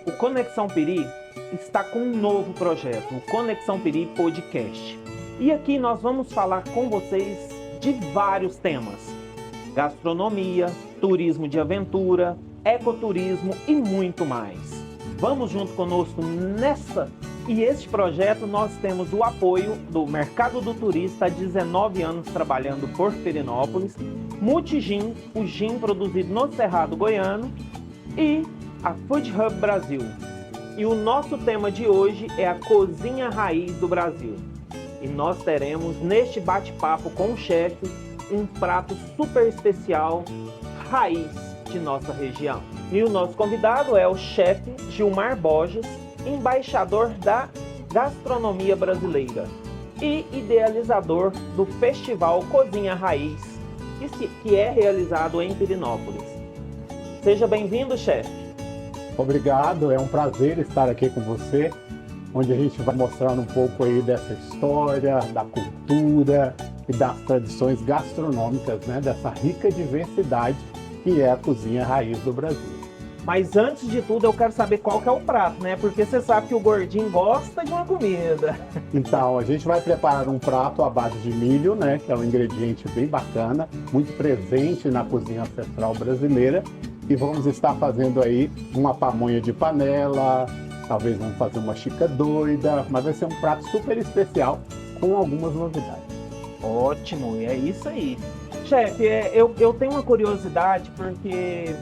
O Conexão Peri está com um novo projeto, o Conexão Peri Podcast. E aqui nós vamos falar com vocês de vários temas: gastronomia, turismo de aventura, ecoturismo e muito mais. Vamos junto conosco nessa. E este projeto nós temos o apoio do Mercado do Turista há 19 anos trabalhando por Perinópolis, Multigin, o gin produzido no Cerrado Goiano, e a Food Hub Brasil. E o nosso tema de hoje é a cozinha raiz do Brasil. E nós teremos neste bate-papo com o chefe um prato super especial, raiz de nossa região. E o nosso convidado é o chefe Gilmar Borges, embaixador da gastronomia brasileira e idealizador do Festival Cozinha Raiz, que é realizado em Perinópolis. Seja bem-vindo, chefe. Obrigado, é um prazer estar aqui com você, onde a gente vai mostrando um pouco aí dessa história, da cultura e das tradições gastronômicas, né, dessa rica diversidade que é a cozinha raiz do Brasil. Mas antes de tudo eu quero saber qual que é o prato, né? Porque você sabe que o gordinho gosta de uma comida. Então, a gente vai preparar um prato à base de milho, né? Que é um ingrediente bem bacana, muito presente na cozinha ancestral brasileira. E vamos estar fazendo aí uma pamonha de panela, talvez vamos fazer uma chica doida, mas vai ser um prato super especial com algumas novidades. Ótimo, é isso aí. Chefe, eu tenho uma curiosidade porque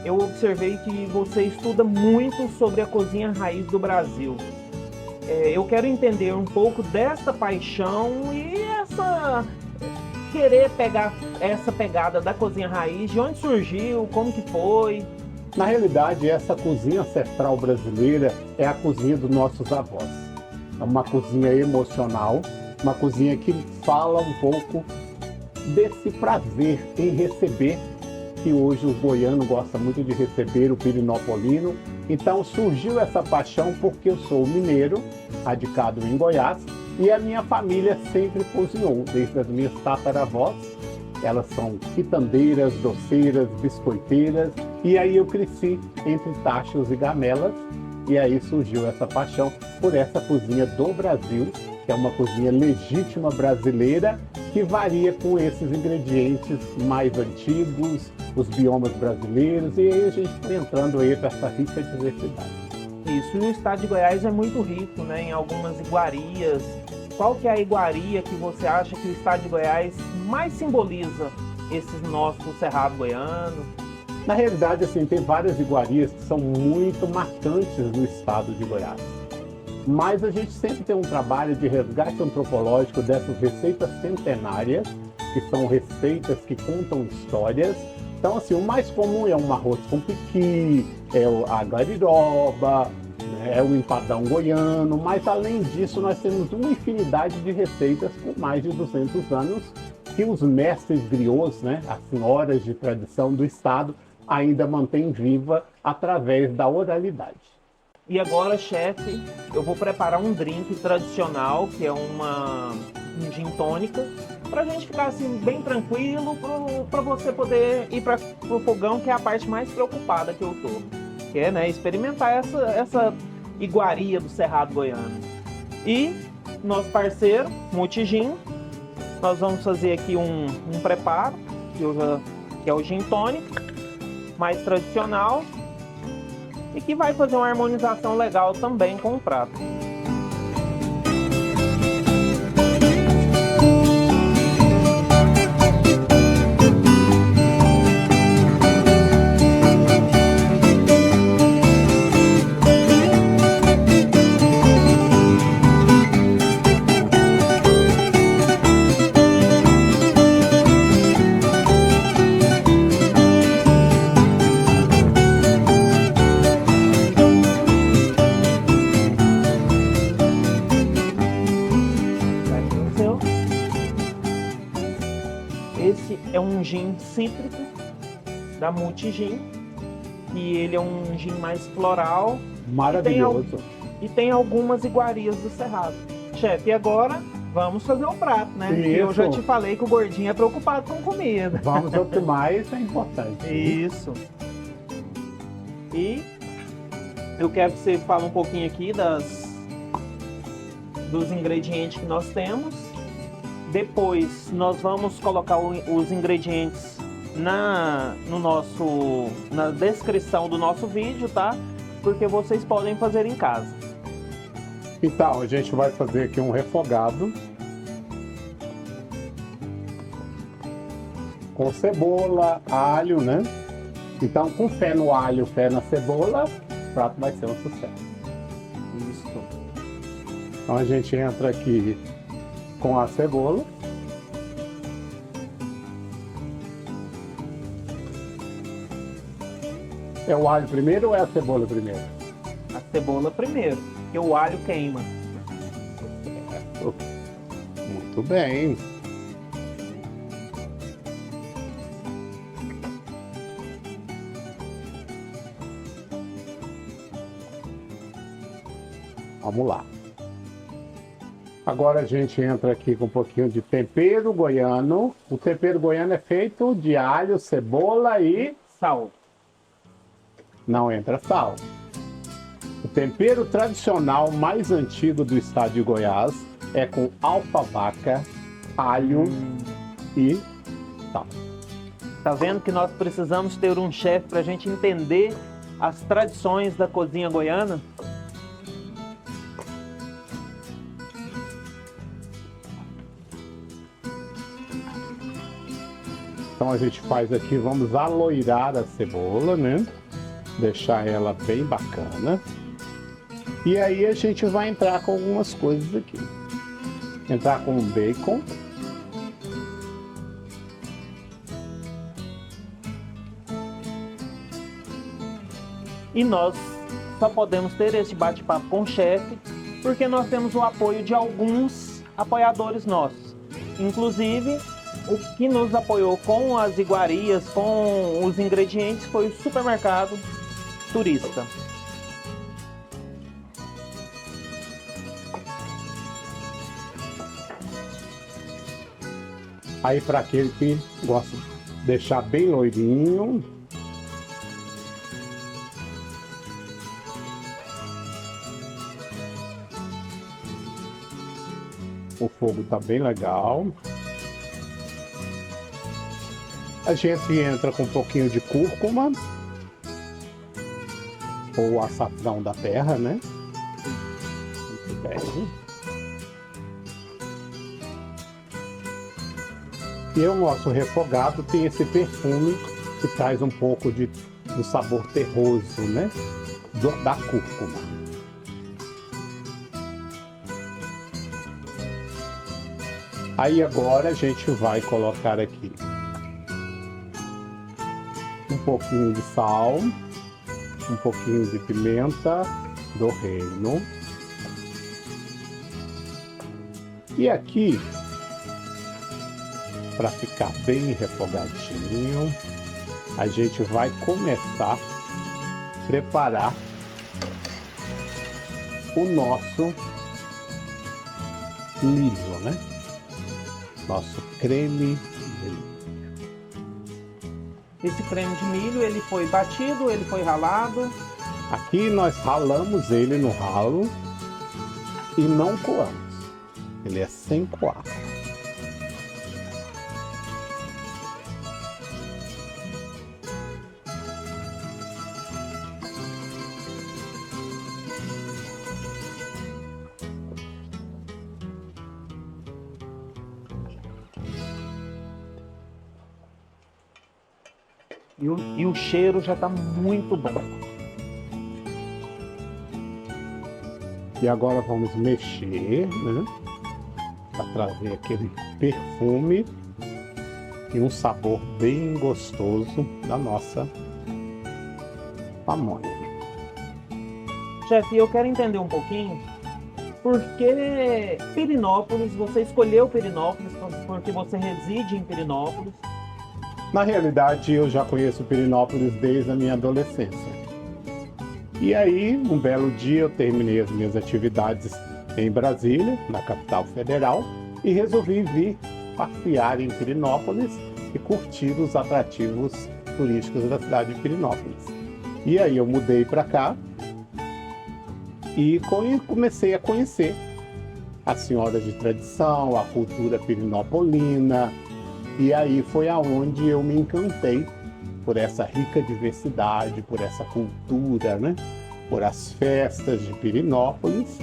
eu observei que você estuda muito sobre a cozinha raiz do Brasil. Eu quero entender um pouco dessa paixão e querer pegar essa pegada da cozinha raiz, de onde surgiu, como que foi. Na realidade, essa cozinha ancestral brasileira é a cozinha dos nossos avós. É uma cozinha emocional, uma cozinha que fala um pouco desse prazer em receber, que hoje o goiano gosta muito de receber o pirinopolino. Então surgiu essa paixão porque eu sou mineiro, radicado em Goiás, e a minha família sempre cozinhou, desde as minhas tataravós. Elas são quitandeiras, doceiras, biscoiteiras, e aí eu cresci entre tachos e gamelas, e aí surgiu essa paixão por essa cozinha do Brasil, que é uma cozinha legítima brasileira, que varia com esses ingredientes mais antigos, os biomas brasileiros, e aí a gente foi entrando aí para essa rica diversidade. Isso, e o estado de Goiás é muito rico, né, em algumas iguarias. Qual que é a iguaria que você acha que o estado de Goiás mais simboliza esses nossos cerrado goiano? Na realidade, assim, tem várias iguarias que são muito marcantes no estado de Goiás. Mas a gente sempre tem um trabalho de resgate antropológico dessas receitas centenárias, que são receitas que contam histórias. Então, assim, o mais comum é um arroz com piqui, é a gariroba, né, é o empadão goiano, mas além disso nós temos uma infinidade de receitas com mais de 200 anos que os mestres griots, né, as senhoras de tradição do estado, ainda mantêm viva através da oralidade. E agora, chefe, eu vou preparar um drink tradicional, que é um gin tônica, pra gente ficar assim bem tranquilo, pra você poder ir pro fogão, que é a parte mais preocupada que eu tô. Que é, né, experimentar essa iguaria do Cerrado Goiano. E nosso parceiro, Multigin, nós vamos fazer aqui um preparo, que é o gin tônica, mais tradicional, e que vai fazer uma harmonização legal também com o prato. Esse é um gin cítrico da Multigin, e ele é um gin mais floral. Maravilhoso. E tem algumas iguarias do Cerrado. Chefe, e agora vamos fazer o prato, né? Isso. Eu já te falei que o gordinho é preocupado com comida. Vamos ao que mais é importante. Isso. E eu quero que você fale um pouquinho aqui dos ingredientes que nós temos. Depois nós vamos colocar os ingredientes na descrição do nosso vídeo, tá? Porque vocês podem fazer em casa. Então, a gente vai fazer aqui um refogado com cebola, alho, né? Então, com fé no alho, fé na cebola, o prato vai ser um sucesso. Isso. Então, a gente entra aqui com a cebola. É o alho primeiro ou é a cebola primeiro? A cebola primeiro, porque o alho queima. Muito bem. Vamos lá. Agora a gente entra aqui com um pouquinho de tempero goiano. O tempero goiano é feito de alho, cebola e Sal. não entra sal. O tempero tradicional mais antigo do estado de Goiás é com alfavaca, alho e sal. Tá vendo que nós precisamos ter um chefe para a gente entender as tradições da cozinha goiana? Então a gente faz aqui, vamos aloirar a cebola, né? Deixar ela bem bacana. E aí a gente vai entrar com algumas coisas aqui. Entrar com o bacon. E nós só podemos ter esse bate-papo com o chefe porque nós temos o apoio de alguns apoiadores nossos. Inclusive, o que nos apoiou com as iguarias, com os ingredientes, foi o Supermercado Turista. Aí para aquele que gosta de deixar bem loirinho. O fogo tá bem legal. A gente entra com um pouquinho de cúrcuma, ou açafrão da terra, né? Muito bem. E o nosso refogado tem esse perfume que traz um pouco do sabor terroso, né? Da cúrcuma. Aí agora a gente vai colocar aqui um pouquinho de sal, um pouquinho de pimenta do reino. E aqui, para ficar bem refogadinho, a gente vai começar a preparar o nosso milho, né? Nosso creme de milho. Esse creme de milho, ele foi batido, ele foi ralado. Aqui nós ralamos ele no ralo e não coamos. Ele é sem coar. E o cheiro já está muito bom. E agora vamos mexer, né? Para trazer aquele perfume e um sabor bem gostoso da nossa pamonha. Chefe, eu quero entender um pouquinho por que Pirenópolis, você escolheu Pirenópolis porque você reside em Pirenópolis. Na realidade, eu já conheço Pirenópolis desde a minha adolescência. E aí, um belo dia, eu terminei as minhas atividades em Brasília, na capital federal, e resolvi vir passear em Pirenópolis e curtir os atrativos turísticos da cidade de Pirenópolis. E aí eu mudei para cá e comecei a conhecer as senhoras de tradição, a cultura pirinopolina, e aí foi aonde eu me encantei por essa rica diversidade, por essa cultura, né? Por as festas de Pirinópolis.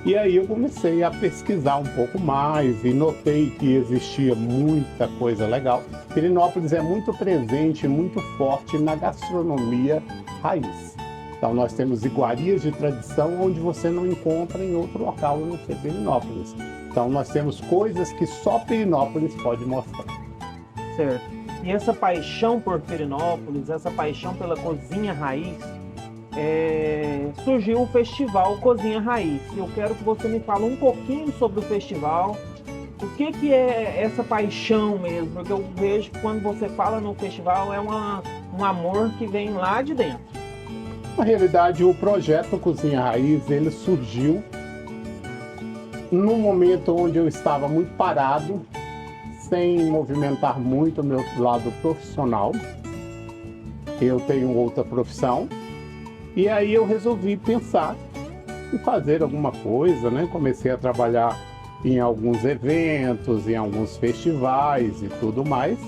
E aí eu comecei a pesquisar um pouco mais e notei que existia muita coisa legal. Pirinópolis é muito presente, muito forte na gastronomia raiz. Então nós temos iguarias de tradição onde você não encontra em outro local, a não ser Pirinópolis. Então nós temos coisas que só Pirinópolis pode mostrar. Certo. E essa paixão por Pirinópolis, essa paixão pela cozinha raiz, surgiu o Festival Cozinha Raiz. Eu quero que você me fale um pouquinho sobre o festival. O que é essa paixão mesmo? Porque eu vejo que quando você fala no festival é um amor que vem lá de dentro. Na realidade, o projeto Cozinha Raiz, ele surgiu num momento onde eu estava muito parado, sem movimentar muito o meu lado profissional. Eu tenho outra profissão. E aí eu resolvi pensar em fazer alguma coisa, né? Comecei a trabalhar em alguns eventos, em alguns festivais e tudo mais.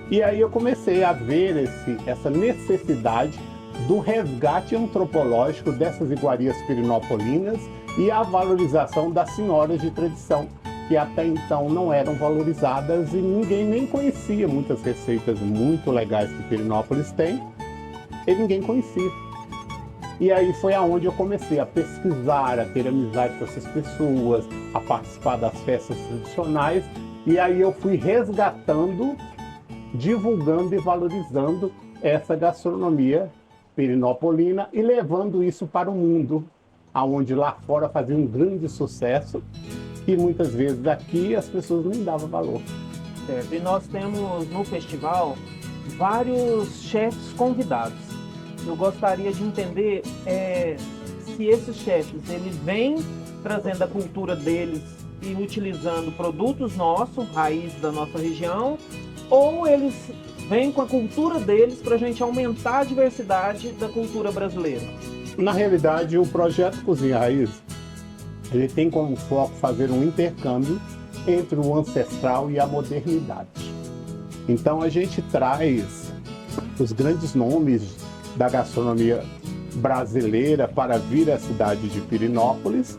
E aí eu comecei a ver essa necessidade do resgate antropológico dessas iguarias pirinopolinas e a valorização das senhoras de tradição, que até então não eram valorizadas e ninguém nem conhecia muitas receitas muito legais que Pirinópolis tem. E ninguém conhecia. E aí foi aonde eu comecei a pesquisar, a ter amizade com essas pessoas, a participar das festas tradicionais. E aí eu fui resgatando, divulgando e valorizando essa gastronomia pirinopolina e levando isso para o mundo, aonde lá fora fazia um grande sucesso e muitas vezes aqui as pessoas nem davam valor. Certo. E nós temos no festival vários chefes convidados. Eu gostaria de entender se esses chefes eles vêm trazendo a cultura deles e utilizando produtos nossos, raiz da nossa região, ou eles vêm com a cultura deles para a gente aumentar a diversidade da cultura brasileira. Na realidade, o projeto Cozinha Raiz ele tem como foco fazer um intercâmbio entre o ancestral e a modernidade. Então a gente traz os grandes nomes da gastronomia brasileira para vir à cidade de Pirinópolis,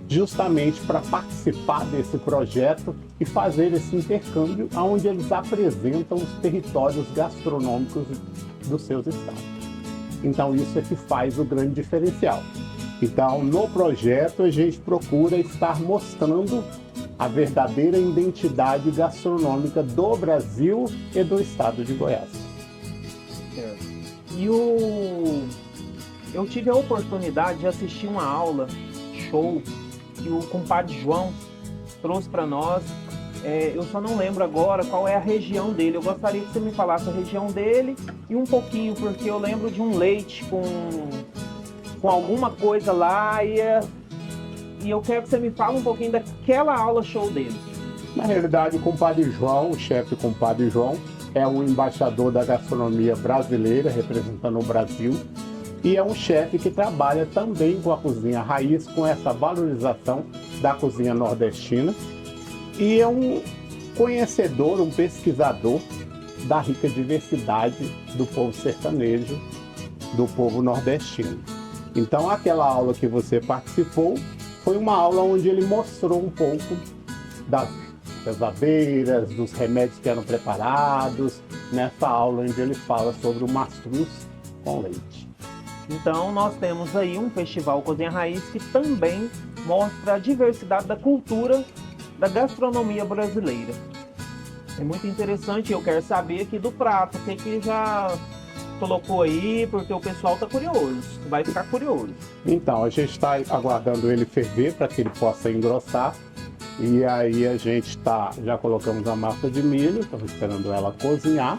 justamente para participar desse projeto e fazer esse intercâmbio onde eles apresentam os territórios gastronômicos dos seus estados. Então isso é que faz o grande diferencial. Então no projeto a gente procura estar mostrando a verdadeira identidade gastronômica do Brasil e do estado de Goiás. E eu tive a oportunidade de assistir uma aula, show, que o compadre João trouxe para nós. Eu só não lembro agora qual é a região dele. Eu gostaria que você me falasse a região dele e um pouquinho, porque eu lembro de um leite com alguma coisa lá e eu quero que você me fale um pouquinho daquela aula show dele. Na realidade, o compadre João, o chefe compadre João, é um embaixador da gastronomia brasileira, representando o Brasil, e é um chefe que trabalha também com a cozinha raiz, com essa valorização da cozinha nordestina, e é um conhecedor, um pesquisador da rica diversidade do povo sertanejo, do povo nordestino. Então, aquela aula que você participou foi uma aula onde ele mostrou um pouco das pesadeiras, dos remédios que eram preparados, nessa aula onde ele fala sobre o mastruz com leite. Então nós temos aí um festival Cozinha Raiz que também mostra a diversidade da cultura da gastronomia brasileira. É muito interessante, eu quero saber aqui do prato, o que já colocou aí, porque o pessoal está curioso, vai ficar curioso. Então, a gente está aguardando ele ferver para que ele possa engrossar. E aí a gente já colocamos a massa de milho, estamos esperando ela cozinhar.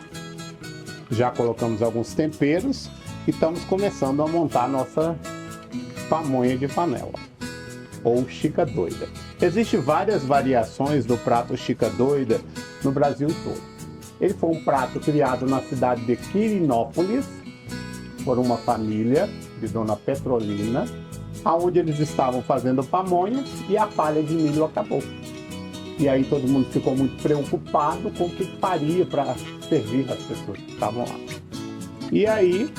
Já colocamos alguns temperos e estamos começando a montar a nossa pamonha de panela, ou chica doida. Existem várias variações do prato chica doida no Brasil todo. Ele foi um prato criado na cidade de Quirinópolis por uma família de Dona Petrolina, aonde eles estavam fazendo pamonha e a palha de milho acabou. E aí todo mundo ficou muito preocupado com o que faria para servir as pessoas que estavam lá. E aí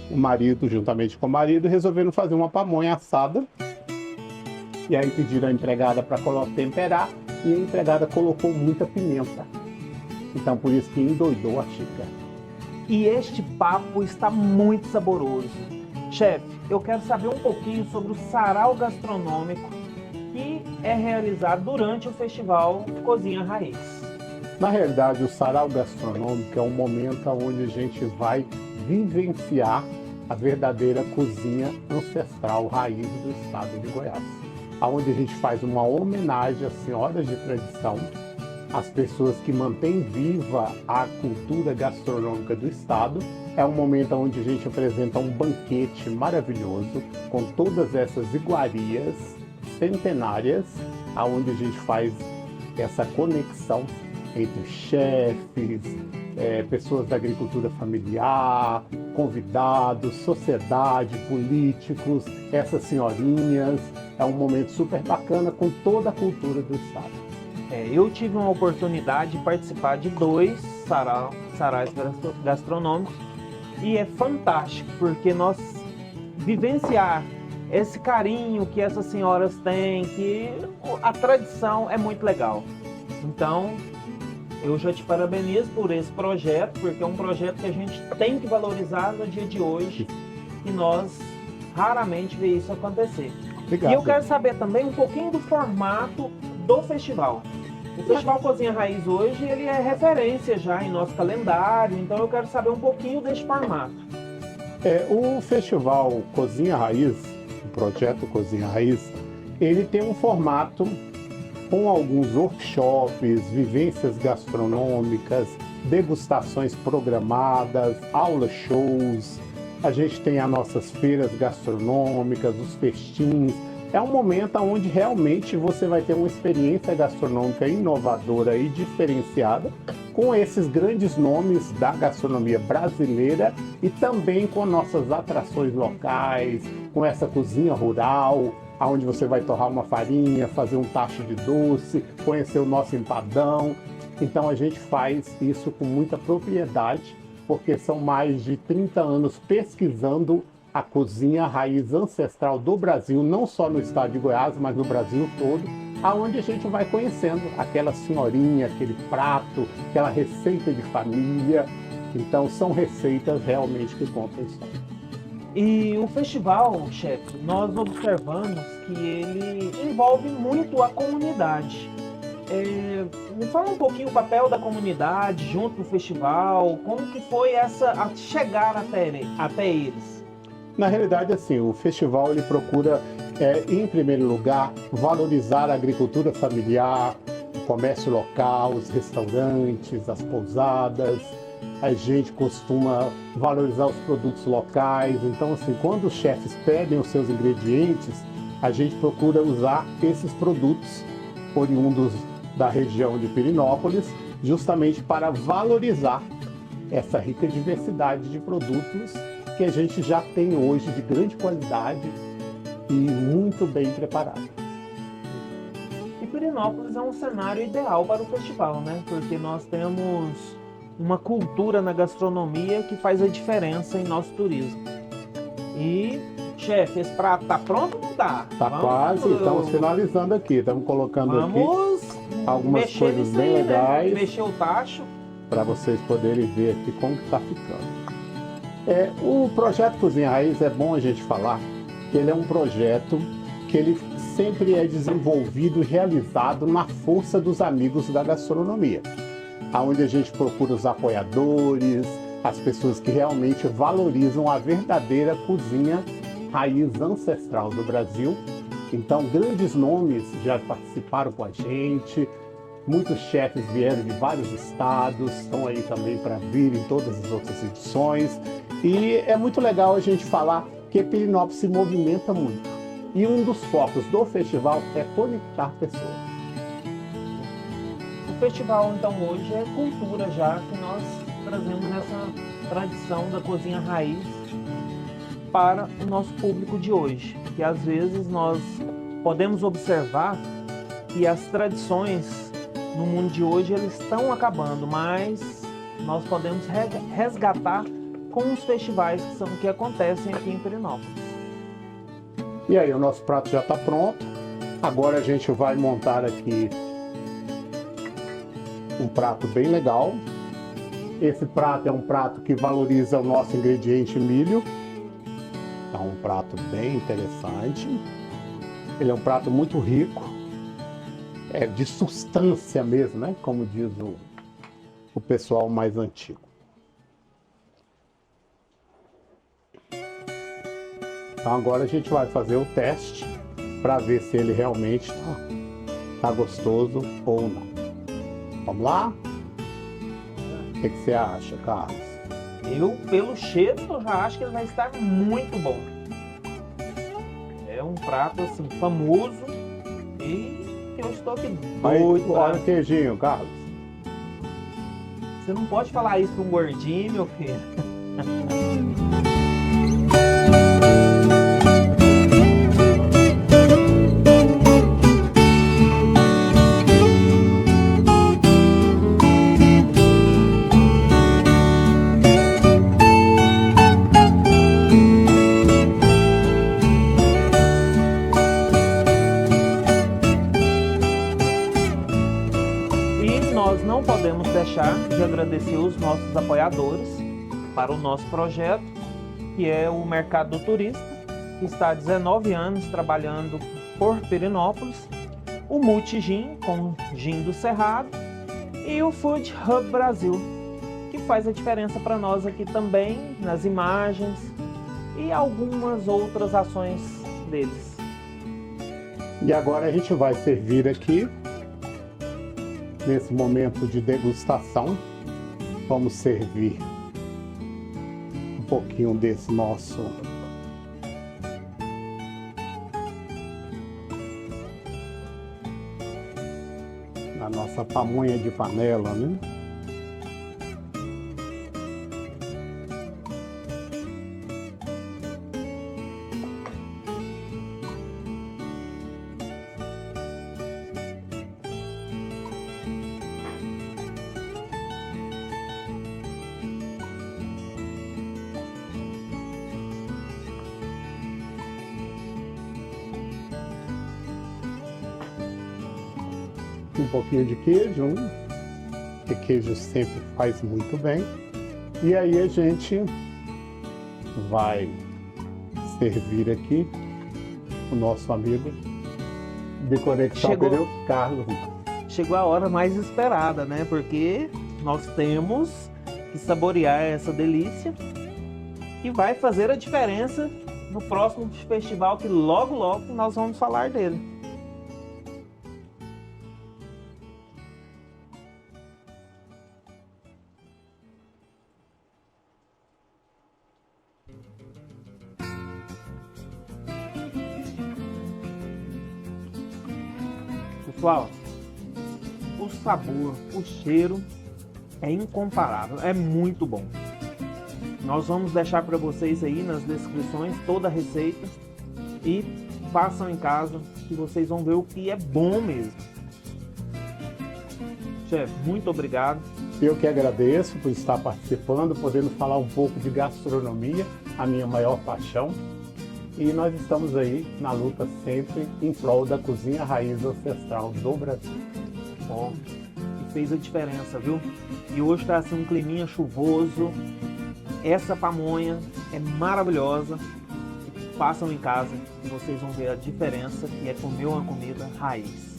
o marido, juntamente com o marido, resolveram fazer uma pamonha assada. E aí pediram a empregada para temperar e a empregada colocou muita pimenta. Então por isso que endoidou a xícara. E este papo está muito saboroso. Chefe, eu quero saber um pouquinho sobre o sarau gastronômico que é realizado durante o festival Cozinha Raiz. Na realidade, o sarau gastronômico é um momento onde a gente vai vivenciar a verdadeira cozinha ancestral raiz do estado de Goiás, onde a gente faz uma homenagem às senhoras de tradição, às pessoas que mantêm viva a cultura gastronômica do estado. É um momento onde a gente apresenta um banquete maravilhoso com todas essas iguarias centenárias, aonde a gente faz essa conexão entre chefes, pessoas da agricultura familiar, convidados, sociedade, políticos, essas senhorinhas. É um momento super bacana com toda a cultura do estado. Eu tive uma oportunidade de participar de 2 sarais gastronômicos e é fantástico, porque nós vivenciar esse carinho que essas senhoras têm, que a tradição é muito legal. Então, eu já te parabenizo por esse projeto, porque é um projeto que a gente tem que valorizar no dia de hoje e nós raramente vê isso acontecer. Obrigado. E eu quero saber também um pouquinho do formato do festival. O Festival Cozinha Raiz hoje ele é referência já em nosso calendário, então eu quero saber um pouquinho desse formato. O Festival Cozinha Raiz, o projeto Cozinha Raiz, ele tem um formato com alguns workshops, vivências gastronômicas, degustações programadas, aulas, shows. A gente tem as nossas feiras gastronômicas, os festins. É um momento onde realmente você vai ter uma experiência gastronômica inovadora e diferenciada, com esses grandes nomes da gastronomia brasileira e também com nossas atrações locais, com essa cozinha rural, onde você vai torrar uma farinha, fazer um tacho de doce, conhecer o nosso empadão. Então a gente faz isso com muita propriedade, porque são mais de 30 anos pesquisando a cozinha raiz ancestral do Brasil, não só no estado de Goiás, mas no Brasil todo, aonde a gente vai conhecendo aquela senhorinha, aquele prato, aquela receita de família. Então são receitas realmente que contam a história. E o festival, chefe, nós observamos que ele envolve muito a comunidade. Me fala um pouquinho o papel da comunidade junto no festival, como que foi a chegar até eles? Na realidade, assim, o festival ele procura, em primeiro lugar, valorizar a agricultura familiar, o comércio local, os restaurantes, as pousadas. A gente costuma valorizar os produtos locais. Então, assim, quando os chefes pedem os seus ingredientes, a gente procura usar esses produtos oriundos da região de Pirenópolis, justamente para valorizar essa rica diversidade de produtos que a gente já tem hoje de grande qualidade e muito bem preparado. E Pirenópolis é um cenário ideal para o festival, né? Porque nós temos uma cultura na gastronomia que faz a diferença em nosso turismo. E, chefe, esse prato está pronto ou não está? Está quase, estamos finalizando aqui, estamos colocando aqui algumas coisas bem legais. Né? Mexer o tacho. Para vocês poderem ver aqui como está ficando. O projeto Cozinha Raiz é bom a gente falar que ele é um projeto que ele sempre é desenvolvido e realizado na força dos amigos da gastronomia, onde a gente procura os apoiadores, as pessoas que realmente valorizam a verdadeira cozinha raiz ancestral do Brasil. Então, grandes nomes já participaram com a gente, muitos chefes vieram de vários estados, estão aí também para vir em todas as outras edições. E é muito legal a gente falar que Pirenópolis se movimenta muito. E um dos focos do festival é conectar pessoas. O festival, então, hoje é cultura já, que nós trazemos essa tradição da cozinha raiz para o nosso público de hoje, que às vezes nós podemos observar que as tradições no mundo de hoje eles estão acabando, mas nós podemos resgatar com os festivais que acontecem aqui em Pirenópolis. E aí, o nosso prato já está pronto. Agora a gente vai montar aqui um prato bem legal. Esse prato é um prato que valoriza o nosso ingrediente milho. É um prato bem interessante. Ele é um prato muito rico, de substância mesmo, né? Como diz o pessoal mais antigo. Então agora a gente vai fazer o teste para ver se ele realmente tá gostoso ou não. Vamos lá? O que você acha, Carlos? Eu, pelo cheiro, eu já acho que ele vai estar muito bom. É um prato assim famoso e eu estou aqui doido. Olha o queijinho, Carlos. Você não pode falar isso para um gordinho, meu filho. Nós não podemos deixar de agradecer os nossos apoiadores para o nosso projeto, que é o Mercado do Turista, que está há 19 anos trabalhando por Pirenópolis, o Multigin, com gin do Cerrado, e o Food Hub Brasil, que faz a diferença para nós aqui também, nas imagens e algumas outras ações deles. E agora a gente vai servir aqui. Nesse momento de degustação, vamos servir um pouquinho desse nosso na nossa pamonha de panela, né? Um pouquinho de queijo, que queijo sempre faz muito bem. E aí a gente vai servir aqui o nosso amigo de Conexão Pneu, Carlos. Chegou a hora mais esperada, né? Porque nós temos que saborear essa delícia que vai fazer a diferença no próximo festival, que logo nós vamos falar dele. Pessoal, o sabor, o cheiro é incomparável, é muito bom. Nós vamos deixar para vocês aí nas descrições toda a receita e façam em casa que vocês vão ver o que é bom mesmo. Chefe, muito obrigado. Eu que agradeço por estar participando, podendo falar um pouco de gastronomia, a minha maior paixão. E nós estamos aí na luta sempre em prol da cozinha raiz ancestral do Brasil. Bom, e fez a diferença, viu? E hoje está assim um climinha chuvoso. Essa pamonha é maravilhosa. Façam em casa e vocês vão ver a diferença que é comer uma comida raiz.